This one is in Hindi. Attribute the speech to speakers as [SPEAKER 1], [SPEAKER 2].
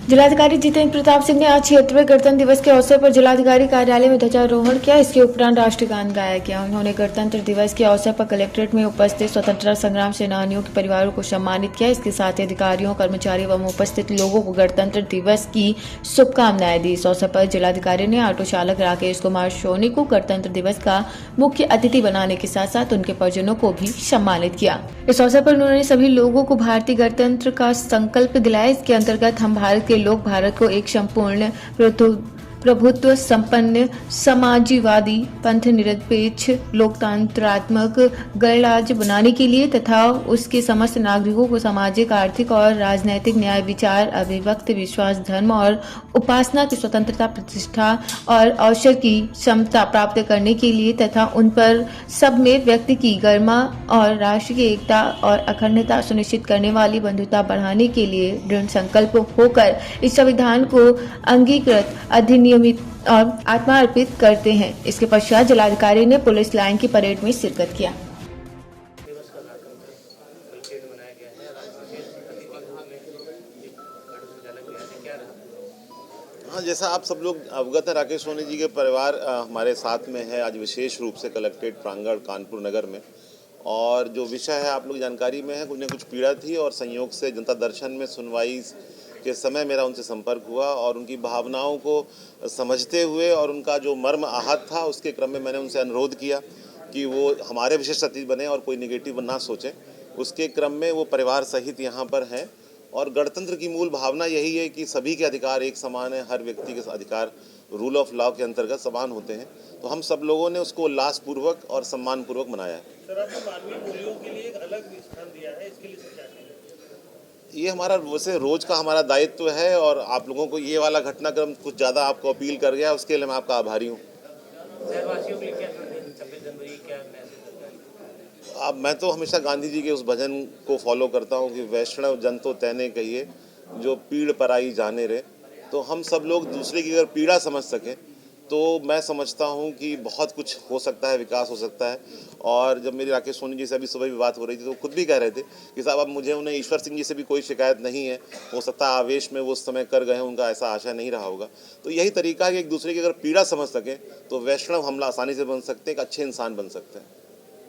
[SPEAKER 1] जिलाधिकारी जितेंद्र प्रताप सिंह ने आज 76वें गणतंत्र दिवस के अवसर पर जिलाधिकारी कार्यालय में ध्वजारोहण किया। इसके उपरांत राष्ट्रीय गान गाया गया। उन्होंने गणतंत्र दिवस के अवसर पर कलेक्ट्रेट में उपस्थित स्वतंत्रता संग्राम सेनानियों के परिवारों को सम्मानित किया। इसके साथ ही अधिकारियों, कर्मचारियों एवं उपस्थित लोगों को गणतंत्र दिवस की शुभकामनाएं दी। इस अवसर पर जिलाधिकारी ने ऑटो चालक राकेश कुमार सोनी को गणतंत्र दिवस का मुख्य अतिथि बनाने के साथ साथ उनके परिजनों को भी सम्मानित किया। इस अवसर पर उन्होंने सभी लोगों को भारतीय गणतंत्र का संकल्प दिलाया। इसके अंतर्गत हम भारत के लोग भारत को एक संपूर्ण प्रभुत्व संपन्न समाजवादी पंथनिरपेक्ष लोकतंत्रात्मक गणराज्य बनाने के लिए तथा उसके समस्त नागरिकों को सामाजिक, आर्थिक और राजनैतिक न्याय, विचार, अभिव्यक्ति, विश्वास, धर्म और उपासना की स्वतंत्रता, प्रतिष्ठा और अवसर की क्षमता प्राप्त करने के लिए तथा उन पर सब में व्यक्ति की गरिमा और राष्ट्र की एकता और अखंडता सुनिश्चित करने वाली बंधुता बढ़ाने के लिए दृढ़ संकल्प होकर इस संविधान को अंगीकृत, अधिनियमित और आत्मार्पित करते हैं। इसके पश्चात जिलाधिकारी ने पुलिस लाइन की परेड में शिरकत किया।
[SPEAKER 2] दिवस का कार्यक्रम कलकेट में मनाया गया है। आज विशेष अतिथि के रूप में एक ऑटो संचालक गया है, क्या रहा?
[SPEAKER 3] हाँ, जैसा आप सब लोग अवगत हैं, राकेश सोनी जी के परिवार हमारे साथ में है आज विशेष रूप से कलेक्ट्रेट प्रांगण कानपुर नगर में। और जो विषय है आप लोग जानकारी में है, कुछ न कुछ पीड़ा थी और संयोग से जनता दर्शन में सुनवाई के समय मेरा उनसे संपर्क हुआ और उनकी भावनाओं को समझते हुए और उनका जो मर्म आहत था उसके क्रम में मैंने उनसे अनुरोध किया कि वो हमारे विशेष अतिथि बने और कोई नेगेटिव ना सोचें। उसके क्रम में वो परिवार सहित यहाँ पर हैं और गणतंत्र की मूल भावना यही है कि सभी के अधिकार एक समान है, हर व्यक्ति के अधिकार रूल ऑफ लॉ के अंतर्गत समान होते हैं। तो हम सब लोगों ने उसको उल्लासपूर्वक और सम्मानपूर्वक मनाया है।
[SPEAKER 2] सर, आपने मानवीय मूल्यों के लिए एक अलग स्थान दिया है, इसके लिए क्या कहेंगे?
[SPEAKER 3] ये हमारा वैसे रोज का हमारा दायित्व है और आप लोगों को ये वाला घटनाक्रम कुछ ज़्यादा आपको अपील कर गया, उसके लिए मैं आपका आभारी हूँ।
[SPEAKER 2] शहरवासियों के लिए क्या 26 जनवरी क्या मैसेज?
[SPEAKER 3] अब मैं तो हमेशा गांधी जी के उस भजन को फॉलो करता हूँ कि वैष्णव जन तो तैने कहिए जो पीड़ पराई जाने रे। तो हम सब लोग दूसरे की अगर पीड़ा समझ सकें तो मैं समझता हूँ कि बहुत कुछ हो सकता है, विकास हो सकता है। और जब मेरी राकेश सोनी जी से अभी सुबह भी बात हो रही थी तो खुद भी कह रहे थे कि साहब अब मुझे उन्हें ईश्वर सिंह जी से भी कोई शिकायत नहीं है, हो सकता है आवेश में वो उस समय कर गए, उनका ऐसा आशा नहीं रहा होगा। तो यही तरीका है कि एक दूसरे की अगर पीड़ा समझ सकें तो वैष्णव हम आसानी से बन सकते हैं, एक अच्छे इंसान बन सकते हैं।